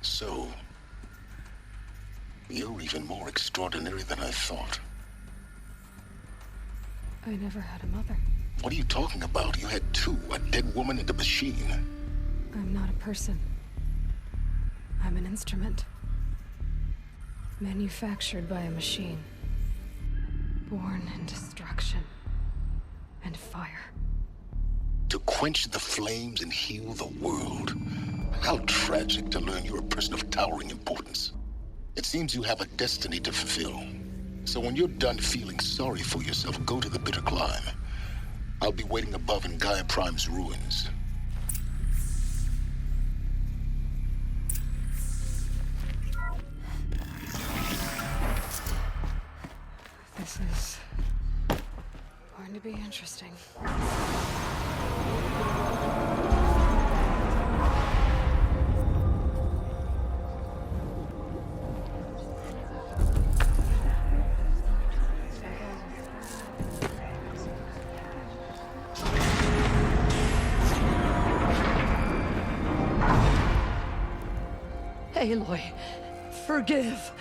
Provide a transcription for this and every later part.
So, you're even more extraordinary than I thought. I never had a mother. What are you talking about? You had two, a dead woman and a machine. I'm not a person. I'm an instrument. Manufactured by a machine. Born in destruction and fire. To quench the flames and heal the world. How tragic to learn you're a person of towering importance. It seems you have a destiny to fulfill. So when you're done feeling sorry for yourself, go to the Bitter Climb. I'll be waiting above in Gaia Prime's ruins. This is going to be interesting. Aloy, forgive!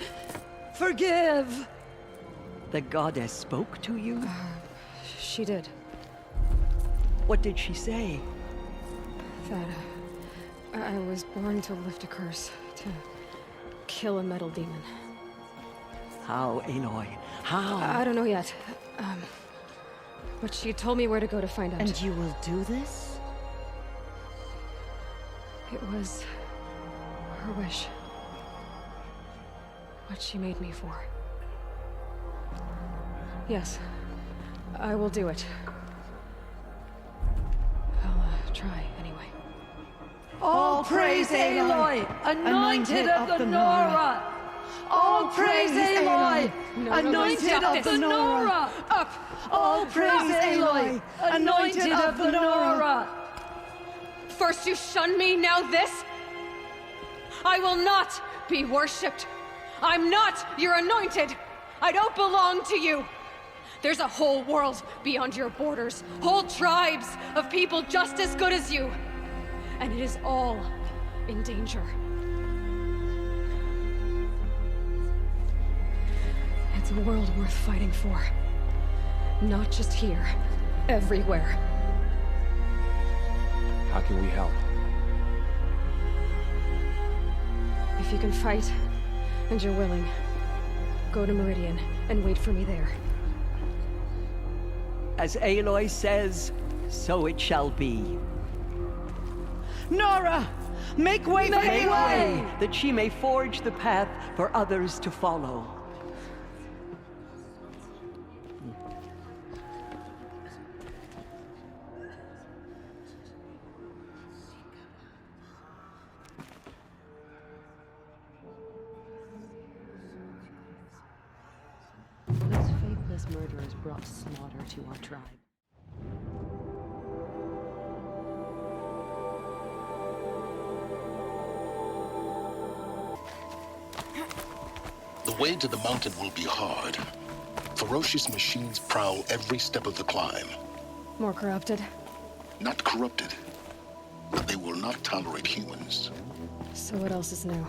Forgive! The goddess spoke to you? She did. What did she say? That, I was born to lift a curse, to kill a metal demon. How, Aloy? How? I don't know yet. But she told me where to go to find out. And you will do this? It was her wish. What she made me for. Yes, I will do it. I'll try anyway. All praise Aloy, anointed of the Nora! All praise Aloy, anointed of the Nora! Up! All praise Aloy, anointed of the Nora! First you shun me, now this? I will not be worshipped. I'm not your anointed. I don't belong to you. There's a whole world beyond your borders, whole tribes of people just as good as you. And it is all in danger. It's a world worth fighting for. Not just here, everywhere. How can we help? If you can fight, and you're willing, go to Meridian and wait for me there. As Aloy says, so it shall be. Nora! Make way for Aloy! That she may forge the path for others to follow. Those faithless murderers brought slaughter to our tribe. The way to the mountain will be hard. Ferocious machines prowl every step of the climb. More corrupted? Not corrupted, but they will not tolerate humans. So what else is new?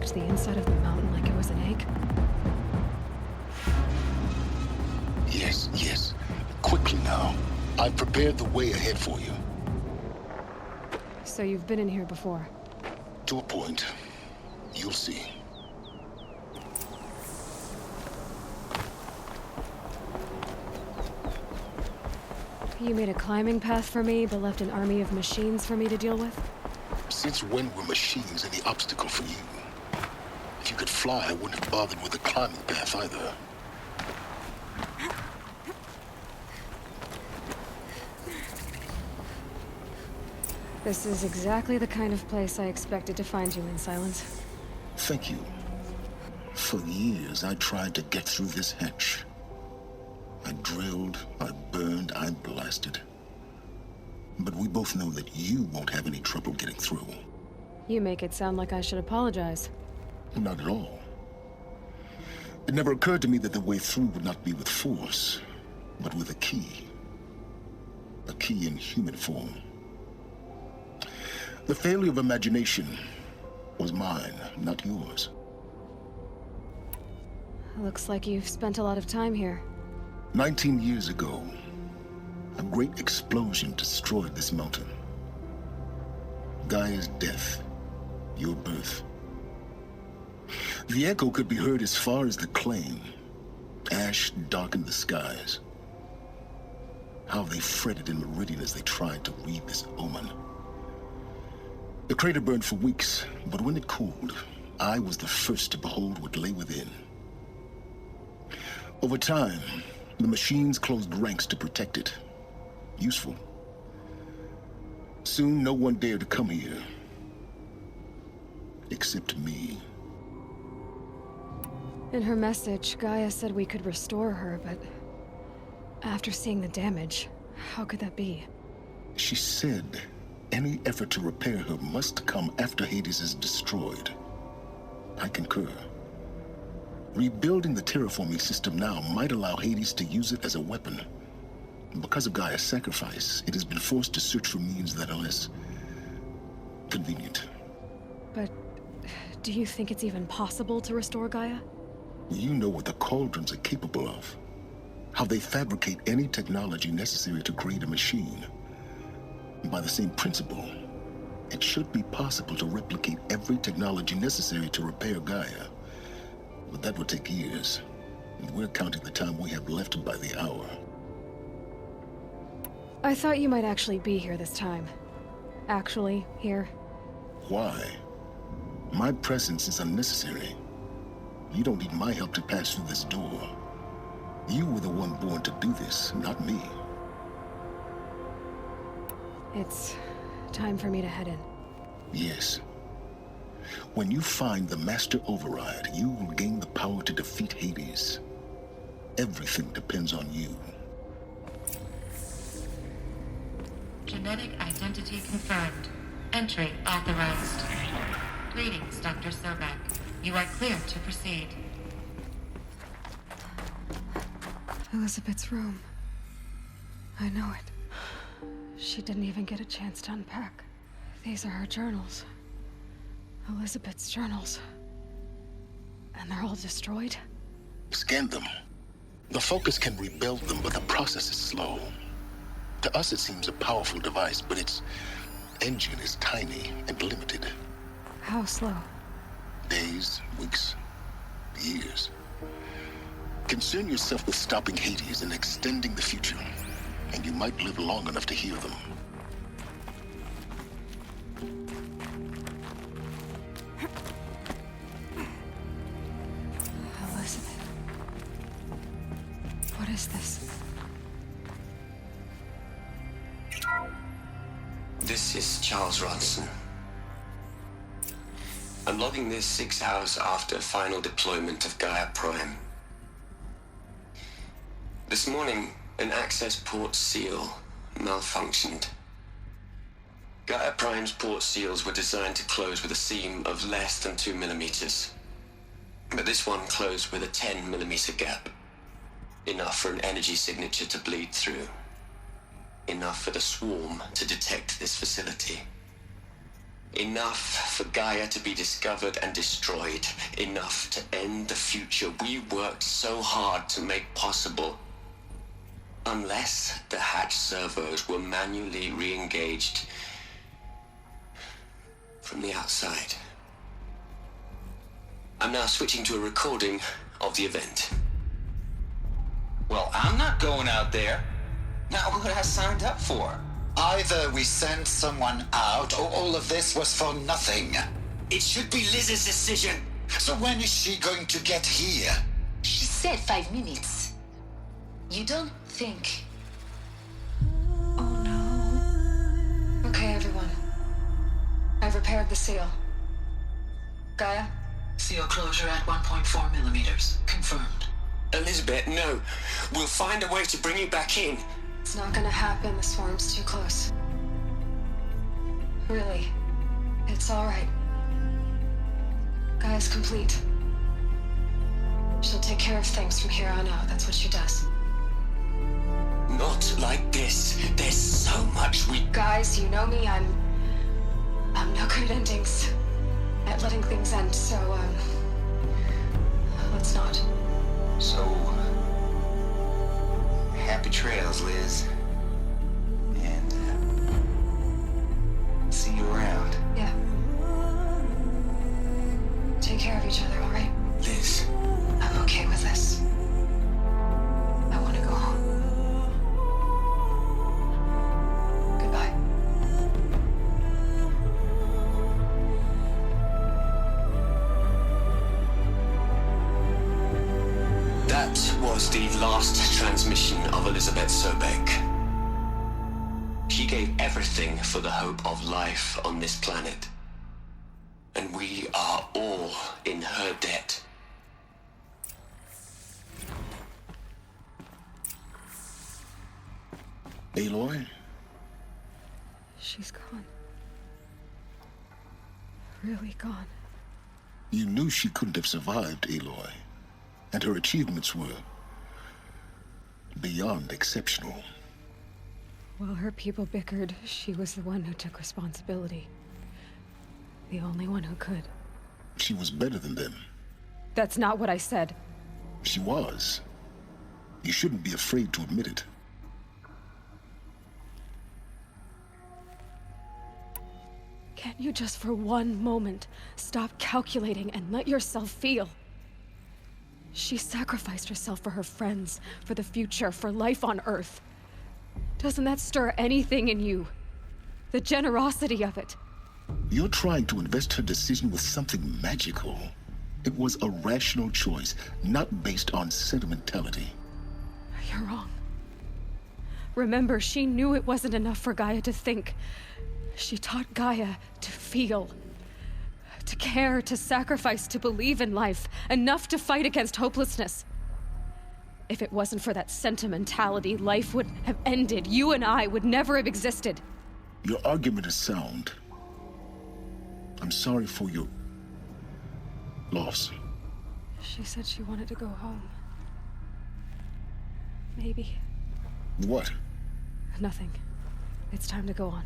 cracked the inside of the mountain like it was an egg? Yes, yes. Quickly now. I've prepared the way ahead for you. So you've been in here before? To a point. You'll see. You made a climbing path for me, but left an army of machines for me to deal with? Since when were machines any obstacle for you? If you could fly, I wouldn't have bothered with a climbing path either. This is exactly the kind of place I expected to find you in, Silence. Thank you. For years, I tried to get through this hatch. I drilled, I burned, I blasted. But we both know that you won't have any trouble getting through. You make it sound like I should apologize. Not at all. It never occurred to me that the way through would not be with force, but with a key. A key in human form. The failure of imagination was mine, not yours. Looks like you've spent a lot of time here. 19 years ago, a great explosion destroyed this mountain. Gaia's death, your birth. The echo could be heard as far as the Claim. Ash darkened the skies. How they fretted in Meridian as they tried to read this omen. The crater burned for weeks, but when it cooled, I was the first to behold what lay within. Over time, the machines closed ranks to protect it. Useful. Soon, no one dared to come here. Except me. In her message, Gaia said we could restore her, but... after seeing the damage, how could that be? She said any effort to repair her must come after Hades is destroyed. I concur. Rebuilding the terraforming system now might allow Hades to use it as a weapon. Because of Gaia's sacrifice, it has been forced to search for means that are less convenient. But do you think it's even possible to restore Gaia? You know what the Cauldrons are capable of. How they fabricate any technology necessary to create a machine. By the same principle, it should be possible to replicate every technology necessary to repair Gaia. But that would take years, and we're counting the time we have left by the hour. I thought you might actually be here this time. Actually, here. Why? My presence is unnecessary. You don't need my help to pass through this door. You were the one born to do this, not me. It's time for me to head in. Yes. When you find the Master Override, you will gain the power to defeat Hades. Everything depends on you. Genetic identity confirmed. Entry authorized. Greetings, Dr. Sobek. You are clear to proceed. Elizabeth's room. I know it. She didn't even get a chance to unpack. These are her journals. Elizabeth's journals. And they're all destroyed? Scan them. The Focus can rebuild them, but the process is slow. To us, it seems a powerful device, but its engine is tiny and limited. How slow? Days, weeks, years. Concern yourself with stopping Hades and extending the future, and you might live long enough to hear them. Elizabeth. What is this? This is Charles Ronson. I'm logging this 6 hours after final deployment of Gaia Prime. This morning, an access port seal malfunctioned. Gaia Prime's port seals were designed to close with a seam of less than 2 millimeters. But this one closed with a 10 millimeter gap. Enough for an energy signature to bleed through. Enough for the swarm to detect this facility. Enough for Gaia to be discovered and destroyed. Enough to end the future we worked so hard to make possible. Unless the hatch servos were manually re-engaged from the outside. I'm now switching to a recording of the event. Well, I'm not going out there. Not what I signed up for. Either we send someone out, or all of this was for nothing. It should be Liz's decision. So when is she going to get here? She said 5 minutes. You don't think... Oh no. Okay, everyone. I've repaired the seal. Gaia? Seal closure at 1.4 millimeters. Confirmed. Elizabeth, no. We'll find a way to bring you back in. It's not gonna happen. The swarm's too close. Really. It's alright. Gaia's complete. She'll take care of things from here on out. That's what she does. Not like this. There's so much we... Guys, you know me. I'm no good at endings. At letting things end, so, let's not. So, happy trails, Liz. And, see you around. Yeah. Take care of each other, alright? Liz. I'm okay with this. I want to go home. Goodbye. That was the last transmission of Elizabeth Sobek. She gave everything for the hope of life on this planet. And we are all in her debt. Aloy? She's gone. Really gone. You knew she couldn't have survived, Aloy. And her achievements were beyond exceptional. While her people bickered, she was the one who took responsibility. The only one who could. She was better than them. That's not what I said. She was. You shouldn't be afraid to admit it. Can't you just for one moment stop calculating and let yourself feel? She sacrificed herself for her friends, for the future, for life on Earth. Doesn't that stir anything in you? The generosity of it. You're trying to invest her decision with something magical. It was a rational choice, not based on sentimentality. You're wrong. Remember, she knew it wasn't enough for Gaia to think. She taught Gaia to feel. To care, to sacrifice, to believe in life. Enough to fight against hopelessness. If it wasn't for that sentimentality, life would have ended. You and I would never have existed. Your argument is sound. I'm sorry for your loss. She said she wanted to go home. Maybe. What? Nothing. It's time to go on.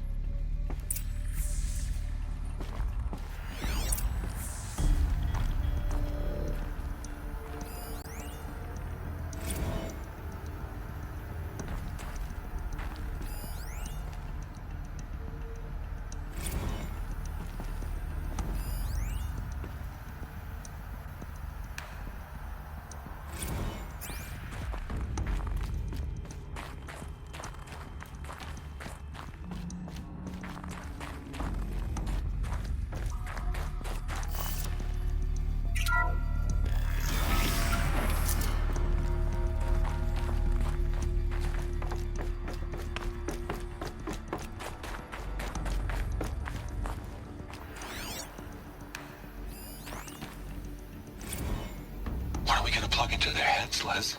Plug into their heads, Les.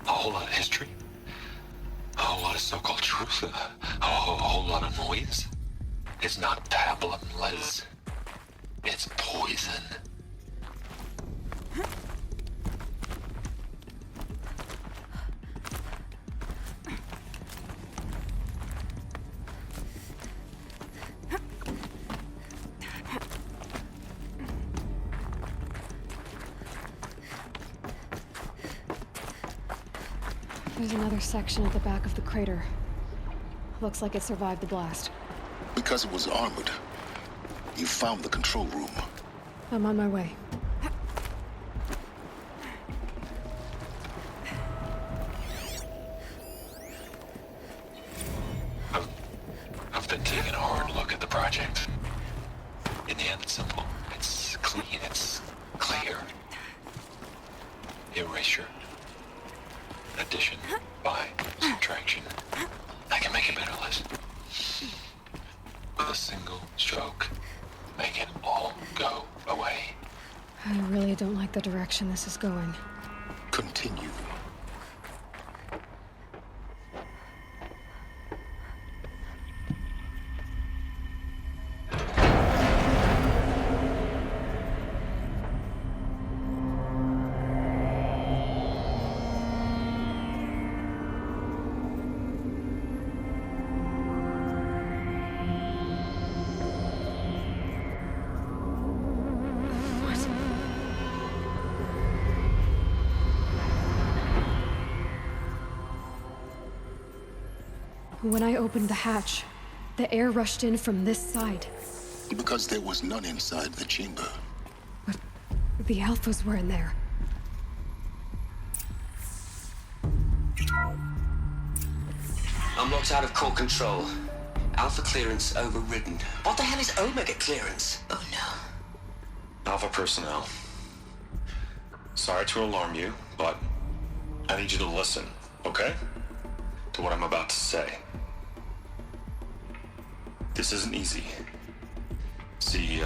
A whole lot of history. A whole lot of so-called truth. A whole lot of noise. It's not pablum, Les. It's poison. There's another section at the back of the crater. Looks like it survived the blast. Because it was armored. You found the control room. I'm on my way. I've been taking a hard look at the project. In the end, it's simple. It's clean. It's clear. Erasure. Addition. By. Subtraction. I can make it better, Liz. With a single stroke. Make it all go away. I really don't like the direction this is going. Continue. When I opened the hatch, the air rushed in from this side. Because there was none inside the chamber. But the Alphas were in there. Unlocked out of core control. Alpha clearance overridden. What the hell is Omega clearance? Oh no. Alpha personnel. Sorry to alarm you, but I need you to listen, okay? To what I'm about to say. This isn't easy. See,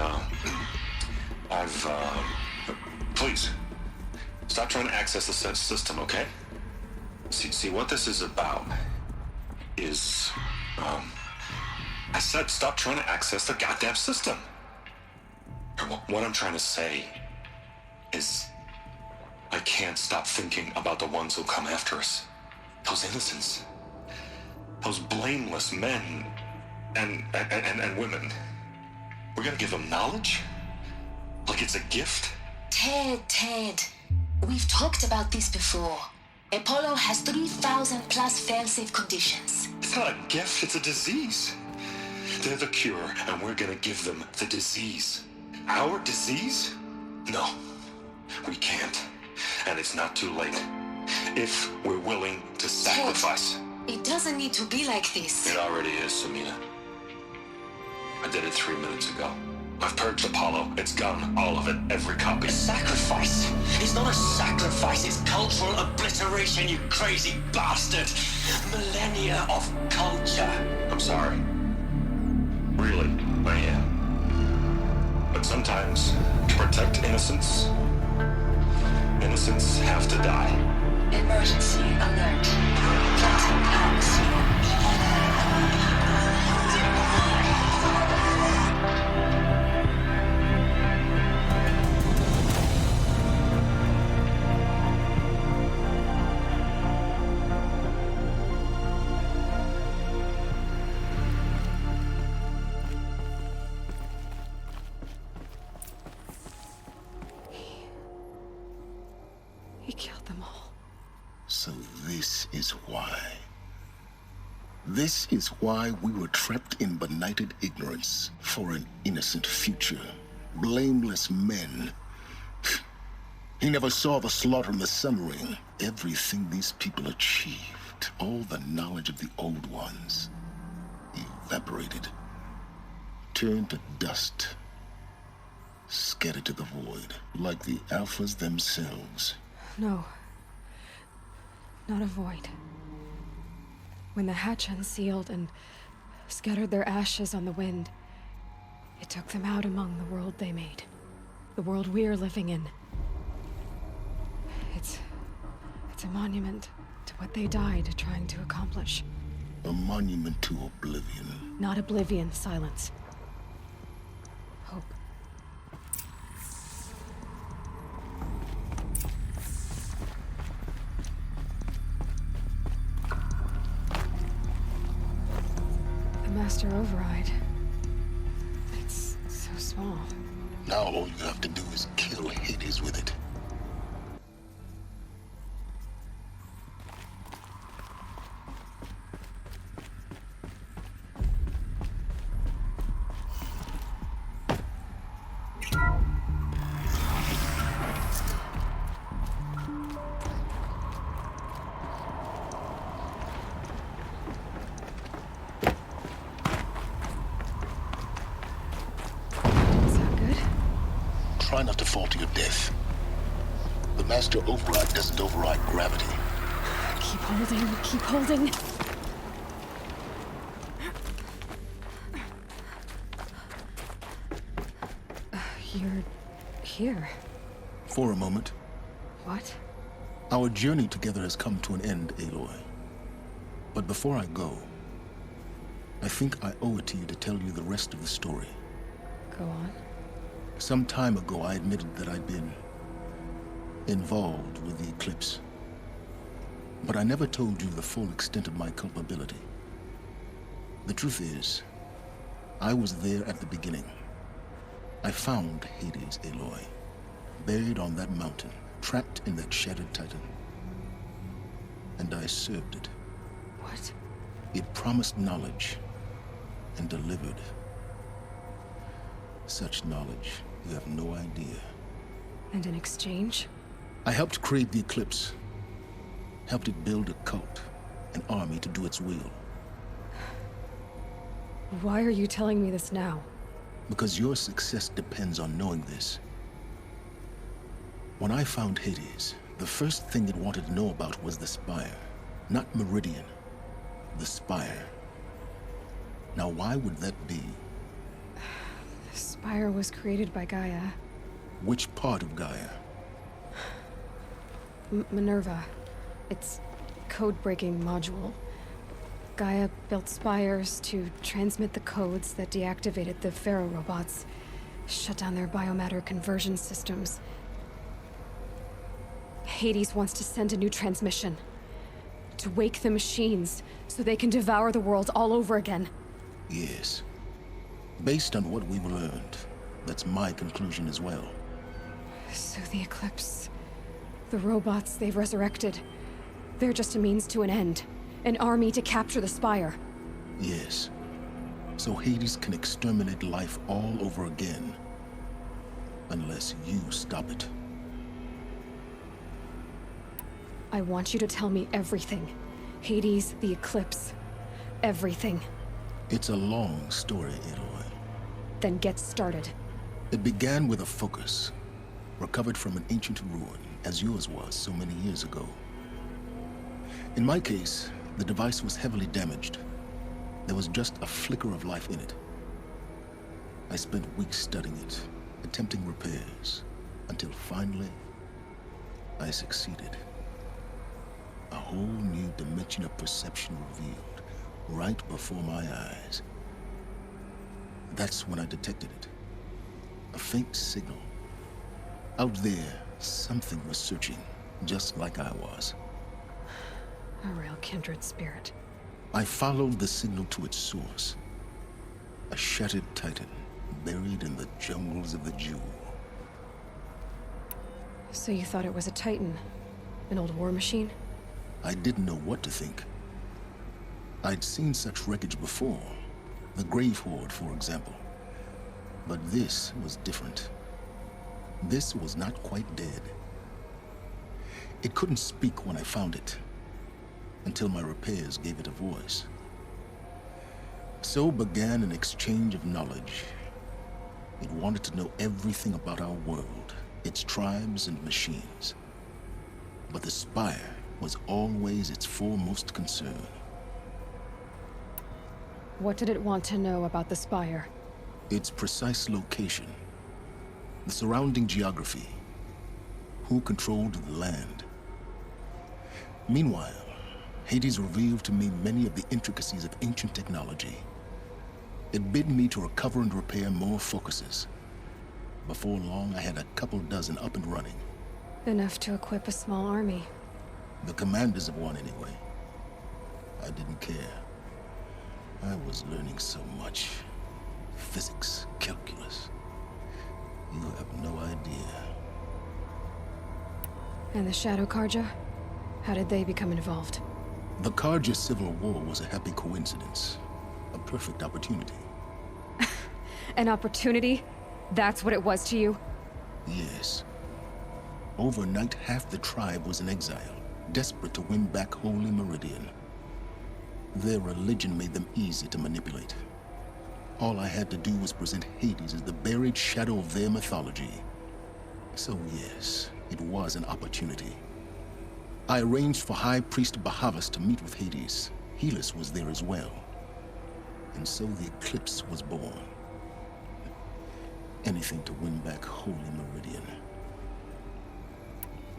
please, stop trying to access the system, okay? See, what this is about is, I said stop trying to access the goddamn system. What I'm trying to say is, I can't stop thinking about the ones who come after us. Those innocents. Those blameless men and women. We're gonna give them knowledge? Like it's a gift? Ted. We've talked about this before. Apollo has 3,000 plus fail-safe conditions. It's not a gift, it's a disease. They're the cure, and we're gonna give them the disease. Our disease? No, we can't. And it's not too late. If we're willing to sacrifice. Ted, it doesn't need to be like this. It already is, Samina. I did it 3 minutes ago. I've purged Apollo. It's gone. All of it. Every copy. A sacrifice? It's not a sacrifice. It's cultural obliteration, you crazy bastard. Millennia of culture. I'm sorry. Really, I am. But sometimes, to protect innocence, innocents have to die. Emergency alert. Captain Atmosphere. He killed them all. So this is why. This is why we were trapped in benighted ignorance for an innocent future. Blameless men. He never saw the slaughter in the submarine. Everything these people achieved, all the knowledge of the old ones, evaporated, turned to dust, scattered to the void, like the Alphas themselves. No. Not a void. When the hatch unsealed and scattered their ashes on the wind, it took them out among the world they made. The world we're living in. It's a monument to what they died trying to accomplish. A monument to oblivion. Not oblivion, silence. Hope. The Master Override. It's so small. Now all you have to do is kill Hades with it. try not to fall to your death. The Master Override doesn't override gravity. Keep holding, keep holding. You're here. For a moment. What? Our journey together has come to an end, Aloy. But before I go, I think I owe it to you to tell you the rest of the story. Go on. Some time ago, I admitted that I'd been involved with the Eclipse. But I never told you the full extent of my culpability. The truth is, I was there at the beginning. I found Hades, Aloy, buried on that mountain, trapped in that shattered titan. And I served it. What? It promised knowledge and delivered. Such knowledge, you have no idea. And in exchange? I helped create the Eclipse. Helped it build a cult, an army to do its will. Why are you telling me this now? Because your success depends on knowing this. When I found Hades, the first thing it wanted to know about was the Spire. Not Meridian. The Spire. Now, why would that be? The Spire was created by Gaia. Which part of Gaia? Minerva. Its code-breaking module. Gaia built spires to transmit the codes that deactivated the Pharaoh robots, shut down their biomatter conversion systems. Hades wants to send a new transmission. To wake the machines, so they can devour the world all over again. Yes. Based on what we've learned, that's my conclusion as well. So the Eclipse... the robots they've resurrected... they're just a means to an end. An army to capture the Spire. Yes. So Hades can exterminate life all over again. Unless you stop it. I want you to tell me everything. Hades, the Eclipse. Everything. It's a long story, Aloy. Then get started. It began with a focus. Recovered from an ancient ruin, as yours was so many years ago. In my case, the device was heavily damaged. There was just a flicker of life in it. I spent weeks studying it, attempting repairs, until finally, I succeeded. A whole new dimension of perception revealed, right before my eyes. That's when I detected it. A faint signal. Out there, something was searching, just like I was. A real kindred spirit. I followed the signal to its source. A shattered titan, buried in the jungles of the Jewel. So you thought it was a Titan? An old war machine? I didn't know what to think. I'd seen such wreckage before. The Grave Horde, for example. But this was different. This was not quite dead. It couldn't speak when I found it, until my repairs gave it a voice. So began an exchange of knowledge. It wanted to know everything about our world, its tribes and machines. But the Spire was always its foremost concern. What did it want to know about the Spire? Its precise location, the surrounding geography, who controlled the land. Meanwhile, Hades revealed to me many of the intricacies of ancient technology. It bid me to recover and repair more focuses. Before long, I had a couple dozen up and running. Enough to equip a small army. The commanders of one, anyway. I didn't care. I was learning so much. Physics, calculus. You have no idea. And the Shadow Carja? How did they become involved? The Carja Civil War was a happy coincidence. A perfect opportunity. An opportunity? That's what it was to you? Yes. Overnight, half the tribe was in exile, desperate to win back Holy Meridian. Their religion made them easy to manipulate. All I had to do was present Hades as the buried shadow of their mythology, So yes, it was an opportunity. I arranged for High Priest Bahavas to meet with Hades. Helis was there as well. And so the Eclipse was born. Anything to win back Holy Meridian.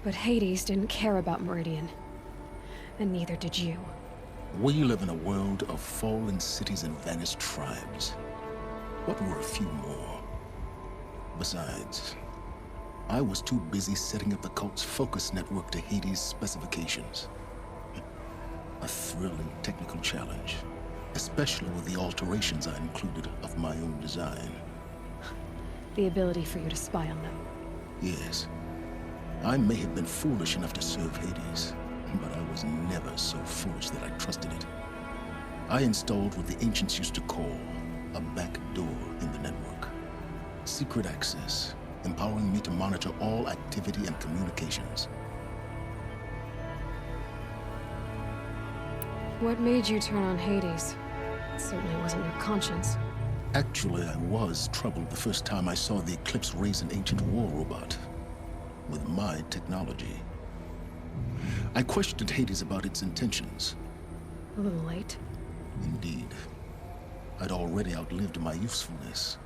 But Hades didn't care about Meridian. And neither did you. We live in a world of fallen cities and vanished tribes. What were a few more? Besides, I was too busy setting up the cult's focus network to Hades' specifications. A thrilling technical challenge, especially with the alterations I included of my own design. The ability for you to spy on them. Yes. I may have been foolish enough to serve Hades, but I was never so foolish that I trusted it. I installed what the ancients used to call a back door in the network. Secret access, empowering me to monitor all activity and communications. What made you turn on Hades? It certainly wasn't your conscience. Actually, I was troubled the first time I saw the Eclipse raise an ancient war robot. With my technology. I questioned Hades about its intentions. A little late. Indeed. I'd already outlived my usefulness.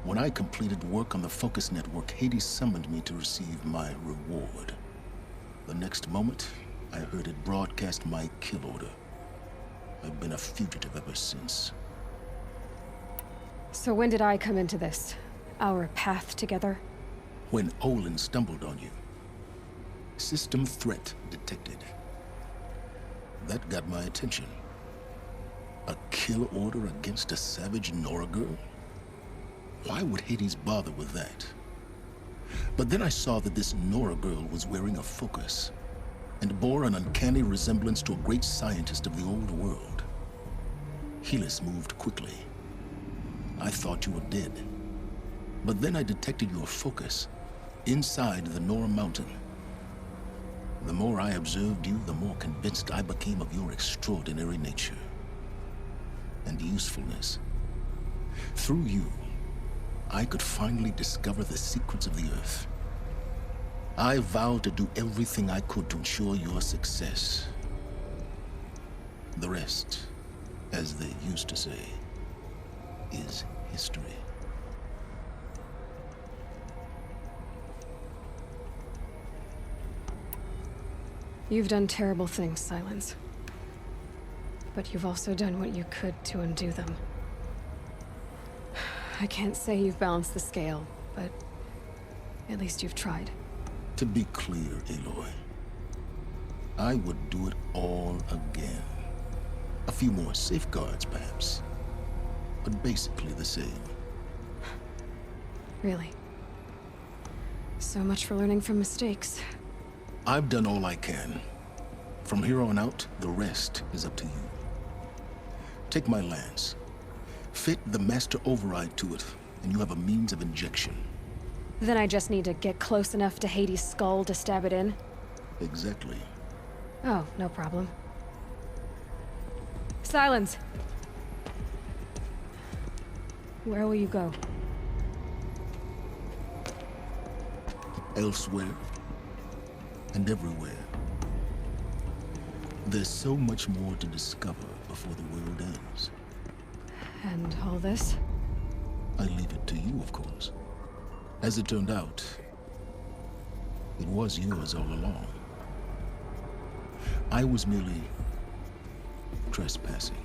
When I completed work on the Focus Network, Hades summoned me to receive my reward. The next moment, I heard it broadcast my kill order. I've been a fugitive ever since. So when did I come into this? Our path together? When Olin stumbled on you. System threat detected. That got my attention. A kill order against a savage Nora girl? Why would Hades bother with that? But then I saw that this Nora girl was wearing a focus, and bore an uncanny resemblance to a great scientist of the old world. Helis moved quickly. I thought you were dead. But then I detected your focus inside the Nora Mountain. The more I observed you, the more convinced I became of your extraordinary nature and usefulness. Through you, I could finally discover the secrets of the Earth. I vowed to do everything I could to ensure your success. The rest, as they used to say, is history. You've done terrible things, Silence. But you've also done what you could to undo them. I can't say you've balanced the scale, but at least you've tried. To be clear, Aloy, I would do it all again. A few more safeguards, perhaps. But basically the same. Really? So much for learning from mistakes. I've done all I can. From here on out, the rest is up to you. Take my lance. Fit the Master Override to it, and you have a means of injection. Then I just need to get close enough to Hades' skull to stab it in? Exactly. Oh, no problem. Silence! Where will you go? Elsewhere. And everywhere. There's so much more to discover before the world ends. And all this? I leave it to you, of course. As it turned out, it was yours all along. I was merely trespassing.